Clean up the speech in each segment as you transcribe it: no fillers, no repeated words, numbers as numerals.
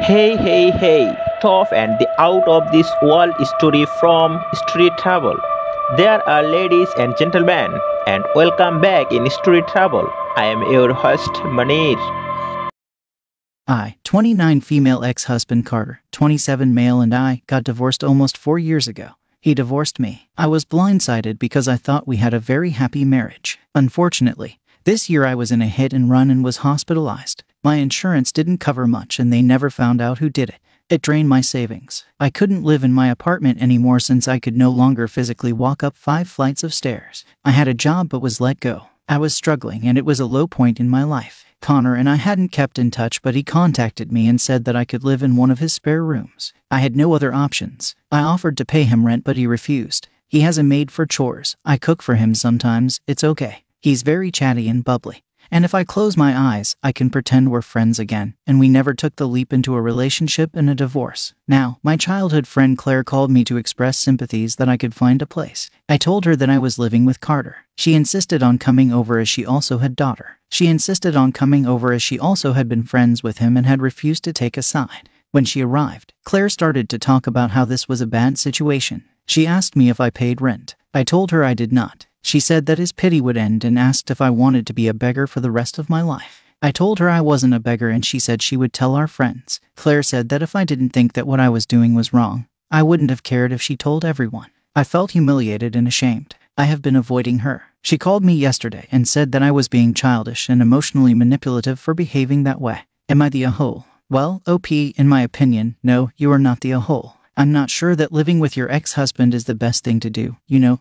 Hey, hey, hey, tough and the out of this world story from Street Travel. There are ladies and gentlemen, and welcome back in Street Travel. I am your host, Manir. I, 29 female ex-husband Carter, 27 male and I got divorced almost 4 years ago. He divorced me. I was blindsided because I thought we had a very happy marriage. Unfortunately, this year I was in a hit and run and was hospitalized. My insurance didn't cover much and they never found out who did it. It drained my savings. I couldn't live in my apartment anymore since I could no longer physically walk up 5 flights of stairs. I had a job but was let go. I was struggling and it was a low point in my life. Connor and I hadn't kept in touch, but he contacted me and said that I could live in one of his spare rooms. I had no other options. I offered to pay him rent but he refused. He has a maid for chores. I cook for him sometimes. It's okay. He's very chatty and bubbly. And if I close my eyes, I can pretend we're friends again, and we never took the leap into a relationship and a divorce. Now, my childhood friend Claire called me to express sympathies that I could find a place. I told her that I was living with Carter. She insisted on coming over as she also had daughter. She insisted on coming over as she also had been friends with him and had refused to take a side. When she arrived, Claire started to talk about how this was a bad situation. She asked me if I paid rent. I told her I did not. She said that his pity would end and asked if I wanted to be a beggar for the rest of my life. I told her I wasn't a beggar and she said she would tell our friends. Claire said that if I didn't think that what I was doing was wrong, I wouldn't have cared if she told everyone. I felt humiliated and ashamed. I have been avoiding her. She called me yesterday and said that I was being childish and emotionally manipulative for behaving that way. Am I the a-hole? Well, OP, in my opinion, no, you are not the a-hole. I'm not sure that living with your ex-husband is the best thing to do,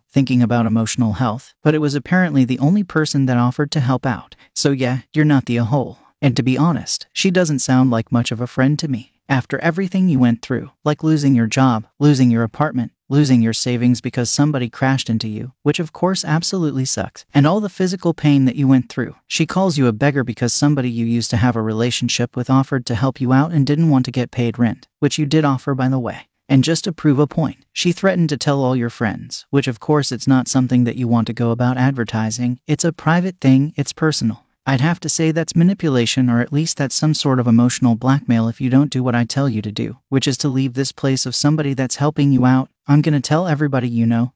thinking about emotional health, but it was apparently the only person that offered to help out. So yeah, you're not the a-hole. And to be honest, she doesn't sound like much of a friend to me. After everything you went through, like losing your job, losing your apartment, losing your savings because somebody crashed into you, which of course absolutely sucks, and all the physical pain that you went through, she calls you a beggar because somebody you used to have a relationship with offered to help you out and didn't want to get paid rent, which you did offer by the way. And just to prove a point, she threatened to tell all your friends, which of course it's not something that you want to go about advertising. It's a private thing, it's personal. I'd have to say that's manipulation, or at least that's some sort of emotional blackmail if you don't do what I tell you to do, which is to leave this place of somebody that's helping you out. I'm gonna tell everybody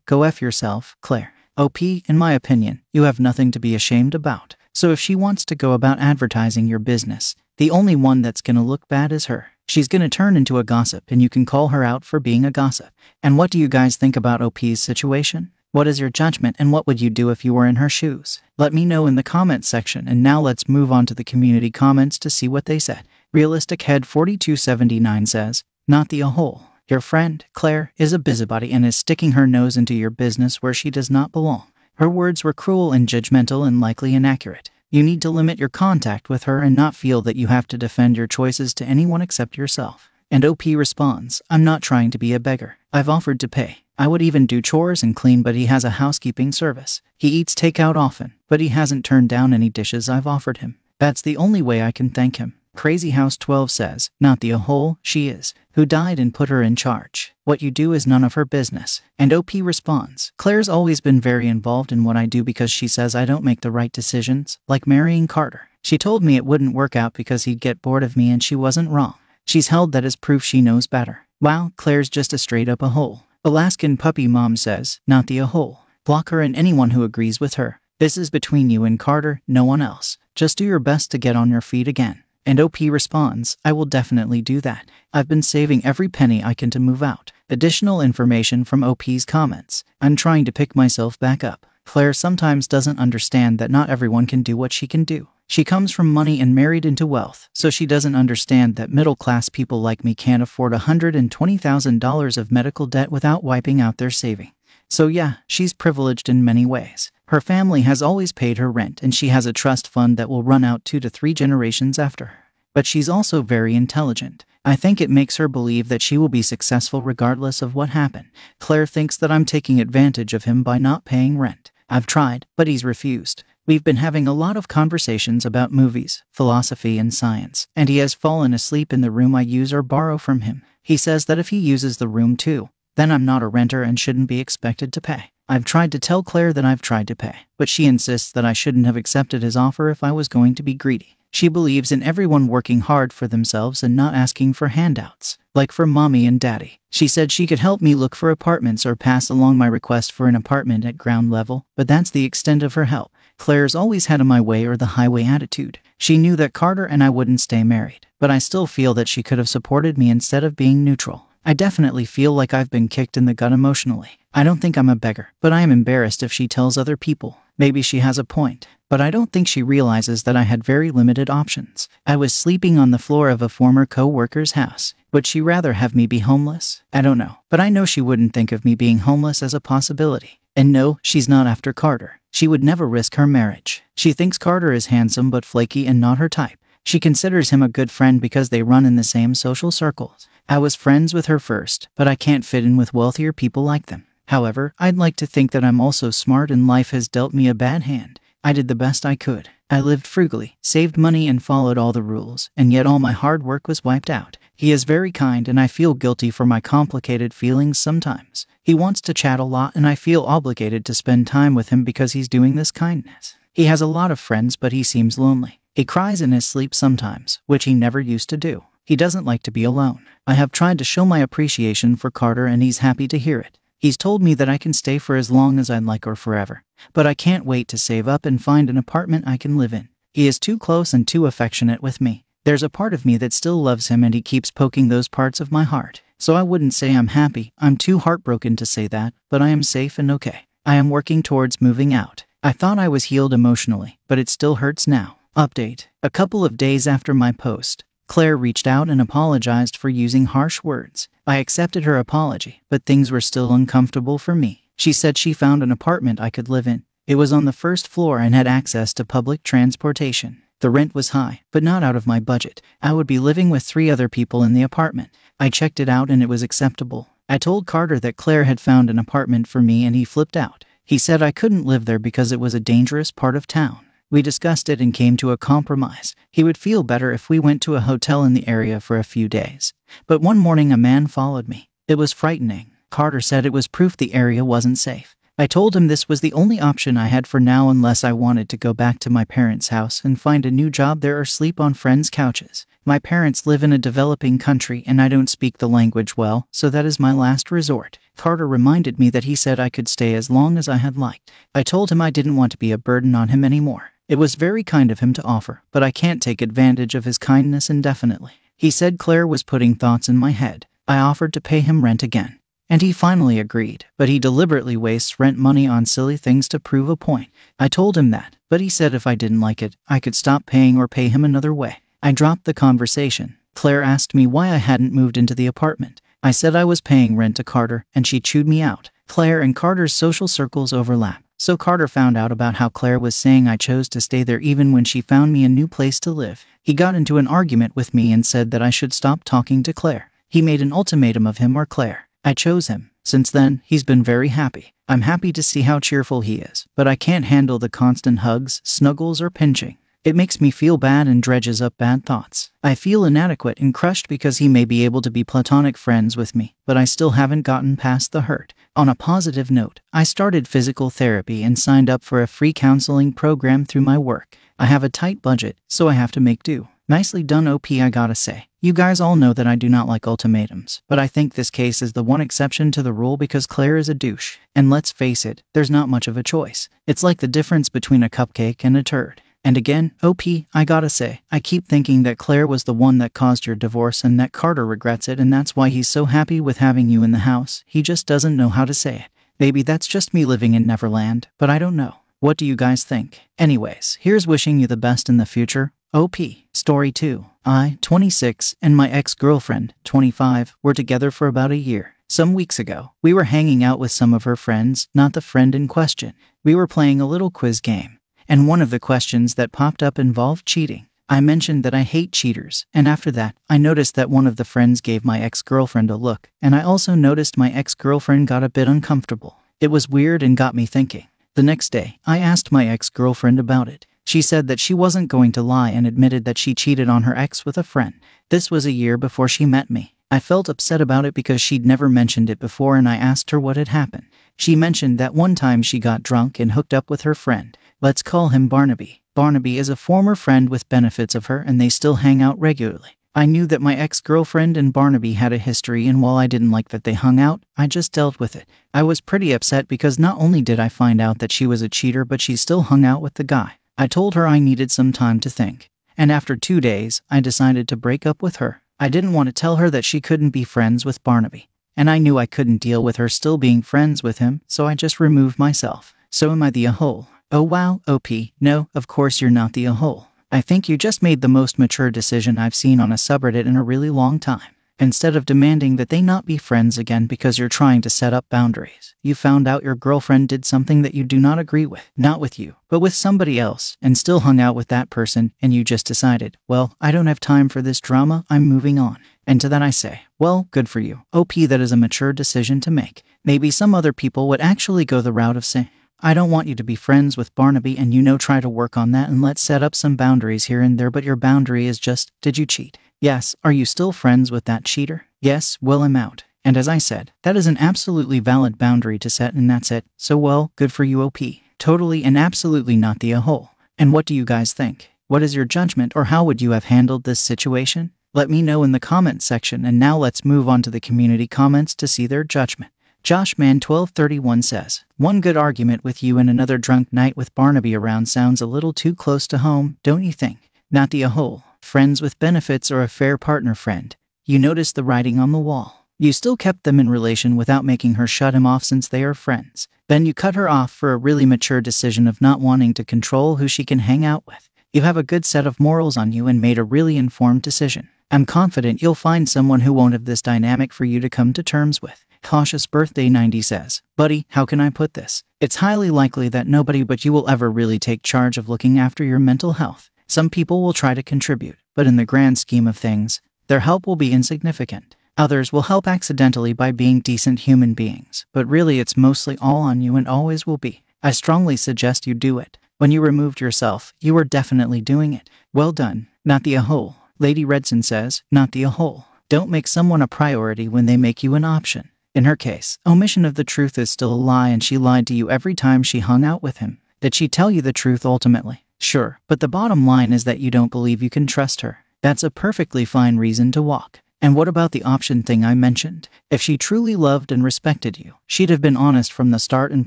go F yourself, Claire. OP, in my opinion, you have nothing to be ashamed about. So if she wants to go about advertising your business, the only one that's gonna look bad is her. She's gonna turn into a gossip and you can call her out for being a gossip. And what do you guys think about OP's situation? What is your judgment and what would you do if you were in her shoes? Let me know in the comments section, and now let's move on to the community comments to see what they said. Realistic Head 4279 says, not the a-hole. Your friend, Claire, is a busybody and is sticking her nose into your business where she does not belong. Her words were cruel and judgmental and likely inaccurate. You need to limit your contact with her and not feel that you have to defend your choices to anyone except yourself. And OP responds, I'm not trying to be a beggar. I've offered to pay. I would even do chores and clean, but he has a housekeeping service. He eats takeout often, but he hasn't turned down any dishes I've offered him. That's the only way I can thank him. Crazy House 12 says, not the a-hole, she is. Who died and put her in charge? What you do is none of her business. And OP responds, Claire's always been very involved in what I do because she says I don't make the right decisions, like marrying Carter. She told me it wouldn't work out because he'd get bored of me and she wasn't wrong. She's held that as proof she knows better. Wow, Claire's just a straight up a-hole. Alaskan Puppy Mom says, not the a-hole. Block her and anyone who agrees with her. This is between you and Carter, no one else. Just do your best to get on your feet again. And OP responds, I will definitely do that. I've been saving every penny I can to move out. Additional information from OP's comments. I'm trying to pick myself back up. Claire sometimes doesn't understand that not everyone can do what she can do. She comes from money and married into wealth, so she doesn't understand that middle-class people like me can't afford $120,000 of medical debt without wiping out their saving. So yeah, she's privileged in many ways. Her family has always paid her rent and she has a trust fund that will run out 2 to 3 generations after her. But she's also very intelligent. I think it makes her believe that she will be successful regardless of what happened. Claire thinks that I'm taking advantage of him by not paying rent. I've tried, but he's refused. We've been having a lot of conversations about movies, philosophy, and science, and he has fallen asleep in the room I use or borrow from him. He says that if he uses the room too, then I'm not a renter and shouldn't be expected to pay. I've tried to tell Claire that I've tried to pay, but she insists that I shouldn't have accepted his offer if I was going to be greedy. She believes in everyone working hard for themselves and not asking for handouts, like for mommy and daddy. She said she could help me look for apartments or pass along my request for an apartment at ground level, but that's the extent of her help. Claire's always had a my way or the highway attitude. She knew that Carter and I wouldn't stay married, but I still feel that she could have supported me instead of being neutral. I definitely feel like I've been kicked in the gut emotionally. I don't think I'm a beggar, but I am embarrassed if she tells other people. Maybe she has a point, but I don't think she realizes that I had very limited options. I was sleeping on the floor of a former co-worker's house. Would she rather have me be homeless? I don't know, but I know she wouldn't think of me being homeless as a possibility. And no, she's not after Carter. She would never risk her marriage. She thinks Carter is handsome but flaky and not her type. She considers him a good friend because they run in the same social circles. I was friends with her first, but I can't fit in with wealthier people like them. However, I'd like to think that I'm also smart and life has dealt me a bad hand. I did the best I could. I lived frugally, saved money and followed all the rules, and yet all my hard work was wiped out. He is very kind and I feel guilty for my complicated feelings sometimes. He wants to chat a lot and I feel obligated to spend time with him because he's doing this kindness. He has a lot of friends but he seems lonely. He cries in his sleep sometimes, which he never used to do. He doesn't like to be alone. I have tried to show my appreciation for Carter and he's happy to hear it. He's told me that I can stay for as long as I'd like or forever. But I can't wait to save up and find an apartment I can live in. He is too close and too affectionate with me. There's a part of me that still loves him and he keeps poking those parts of my heart. So I wouldn't say I'm happy. I'm too heartbroken to say that, but I am safe and okay. I am working towards moving out. I thought I was healed emotionally, but it still hurts now. Update. A couple of days after my post, Claire reached out and apologized for using harsh words. I accepted her apology, but things were still uncomfortable for me. She said she found an apartment I could live in. It was on the first floor and had access to public transportation. The rent was high, but not out of my budget. I would be living with 3 other people in the apartment. I checked it out and it was acceptable. I told Carter that Claire had found an apartment for me and he flipped out. He said I couldn't live there because it was a dangerous part of town. We discussed it and came to a compromise. He would feel better if we went to a hotel in the area for a few days. But one morning a man followed me. It was frightening. Carter said it was proof the area wasn't safe. I told him this was the only option I had for now unless I wanted to go back to my parents' house and find a new job there or sleep on friends' couches. My parents live in a developing country and I don't speak the language well, so that is my last resort. Carter reminded me that he said I could stay as long as I had liked. I told him I didn't want to be a burden on him anymore. It was very kind of him to offer, but I can't take advantage of his kindness indefinitely. He said Claire was putting thoughts in my head. I offered to pay him rent again. And he finally agreed, but he deliberately wastes rent money on silly things to prove a point. I told him that, but he said if I didn't like it, I could stop paying or pay him another way. I dropped the conversation. Claire asked me why I hadn't moved into the apartment. I said I was paying rent to Carter, and she chewed me out. Claire and Carter's social circles overlap. So Carter found out about how Claire was saying I chose to stay there even when she found me a new place to live. He got into an argument with me and said that I should stop talking to Claire. He made an ultimatum of him or Claire. I chose him. Since then, he's been very happy. I'm happy to see how cheerful he is, but I can't handle the constant hugs, snuggles, or pinching. It makes me feel bad and dredges up bad thoughts. I feel inadequate and crushed because he may be able to be platonic friends with me, but I still haven't gotten past the hurt. On a positive note, I started physical therapy and signed up for a free counseling program through my work. I have a tight budget, so I have to make do. Nicely done, OP, I gotta say. You guys all know that I do not like ultimatums, but I think this case is the one exception to the rule because Claire is a douche. And let's face it, there's not much of a choice. It's like the difference between a cupcake and a turd. And again, OP, I gotta say, I keep thinking that Claire was the one that caused your divorce and that Carter regrets it and that's why he's so happy with having you in the house. He just doesn't know how to say it. Maybe that's just me living in Neverland, but I don't know. What do you guys think? Anyways, here's wishing you the best in the future. OP. Story 2. I, 26, and my ex-girlfriend, 25, were together for about a year. Some weeks ago, we were hanging out with some of her friends, not the friend in question. We were playing a little quiz game, and one of the questions that popped up involved cheating. I mentioned that I hate cheaters, and after that, I noticed that one of the friends gave my ex-girlfriend a look, and I also noticed my ex-girlfriend got a bit uncomfortable. It was weird and got me thinking. The next day, I asked my ex-girlfriend about it. She said that she wasn't going to lie and admitted that she cheated on her ex with a friend. This was a year before she met me. I felt upset about it because she'd never mentioned it before and I asked her what had happened. She mentioned that one time she got drunk and hooked up with her friend. Let's call him Barnaby. Barnaby is a former friend with benefits of her and they still hang out regularly. I knew that my ex-girlfriend and Barnaby had a history, and while I didn't like that they hung out, I just dealt with it. I was pretty upset because not only did I find out that she was a cheater, but she still hung out with the guy. I told her I needed some time to think. And after 2 days, I decided to break up with her. I didn't want to tell her that she couldn't be friends with Barnaby. And I knew I couldn't deal with her still being friends with him, so I just removed myself. So am I the a-hole? Oh wow, OP, no, of course you're not the a-hole. I think you just made the most mature decision I've seen on a subreddit in a really long time. Instead of demanding that they not be friends again because you're trying to set up boundaries, you found out your girlfriend did something that you do not agree with, not with you, but with somebody else, and still hung out with that person, and you just decided, well, I don't have time for this drama, I'm moving on. And to that I say, well, good for you. OP, that is a mature decision to make. Maybe some other people would actually go the route of saying, I don't want you to be friends with Barnaby, and try to work on that and let's set up some boundaries here and there, but your boundary is just, did you cheat? Yes. Are you still friends with that cheater? Yes. Well, I'm out. And as I said, that is an absolutely valid boundary to set, and that's it. So well, good for you, OP. Totally and absolutely not the a-hole. And what do you guys think? What is your judgment, or how would you have handled this situation? Let me know in the comment section, and now let's move on to the community comments to see their judgment. Joshman1231 says, one good argument with you and another drunk night with Barnaby around sounds a little too close to home, don't you think? Not the a-hole. Friends with benefits or a fair partner friend. You noticed the writing on the wall. You still kept them in relation without making her shut him off since they are friends. Then you cut her off for a really mature decision of not wanting to control who she can hang out with. You have a good set of morals on you and made a really informed decision. I'm confident you'll find someone who won't have this dynamic for you to come to terms with. Cautious Birthday 90 says, buddy, how can I put this? It's highly likely that nobody but you will ever really take charge of looking after your mental health. Some people will try to contribute, but in the grand scheme of things, their help will be insignificant. Others will help accidentally by being decent human beings, but really it's mostly all on you and always will be. I strongly suggest you do it. When you removed yourself, you were definitely doing it. Well done. Not the a-hole. Lady Redson says, not the a-hole. Don't make someone a priority when they make you an option. In her case, omission of the truth is still a lie, and she lied to you every time she hung out with him. Did she tell you the truth ultimately? Sure, but the bottom line is that you don't believe you can trust her. That's a perfectly fine reason to walk. And what about the option thing I mentioned? If she truly loved and respected you, she'd have been honest from the start and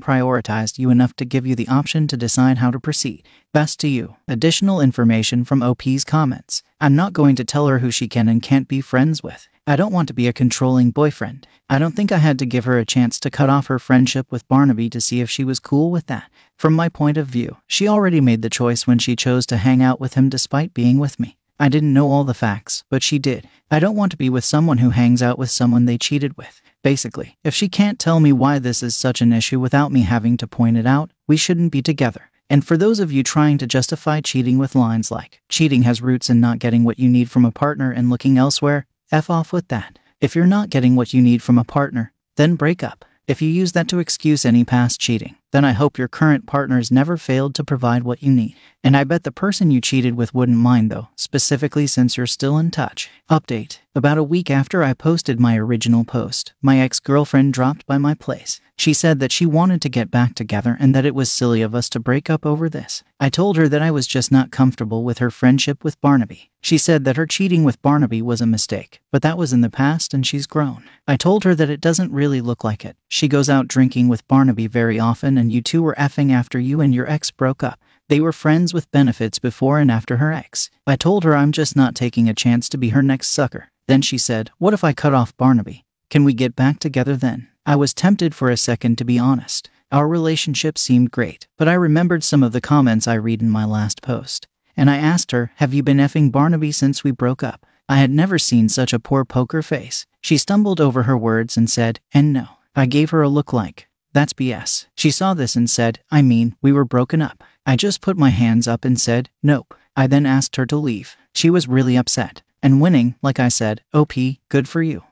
prioritized you enough to give you the option to decide how to proceed. Best to you. Additional information from OP's comments. I'm not going to tell her who she can and can't be friends with. I don't want to be a controlling boyfriend. I don't think I had to give her a chance to cut off her friendship with Barnaby to see if she was cool with that. From my point of view, she already made the choice when she chose to hang out with him despite being with me. I didn't know all the facts, but she did. I don't want to be with someone who hangs out with someone they cheated with. Basically, if she can't tell me why this is such an issue without me having to point it out, we shouldn't be together. And for those of you trying to justify cheating with lines like, cheating has roots in not getting what you need from a partner and looking elsewhere, F off with that. If you're not getting what you need from a partner, then break up. If you use that to excuse any past cheating, then I hope your current partners never failed to provide what you need. And I bet the person you cheated with wouldn't mind though, specifically since you're still in touch. Update. About a week after I posted my original post, my ex-girlfriend dropped by my place. She said that she wanted to get back together and that it was silly of us to break up over this. I told her that I was just not comfortable with her friendship with Barnaby. She said that her cheating with Barnaby was a mistake, but that was in the past and she's grown. I told her that it doesn't really look like it. She goes out drinking with Barnaby very often, and you two were effing after you and your ex broke up. They were friends with benefits before and after her ex. I told her I'm just not taking a chance to be her next sucker. Then she said, what if I cut off Barnaby? Can we get back together then? I was tempted for a second, to be honest. Our relationship seemed great, but I remembered some of the comments I read in my last post. And I asked her, have you been effing Barnaby since we broke up? I had never seen such a poor poker face. She stumbled over her words and said, and no. I gave her a look like, that's BS. She saw this and said, I mean, we were broken up. I just put my hands up and said, nope. I then asked her to leave. She was really upset. And winning, like I said, OP, good for you.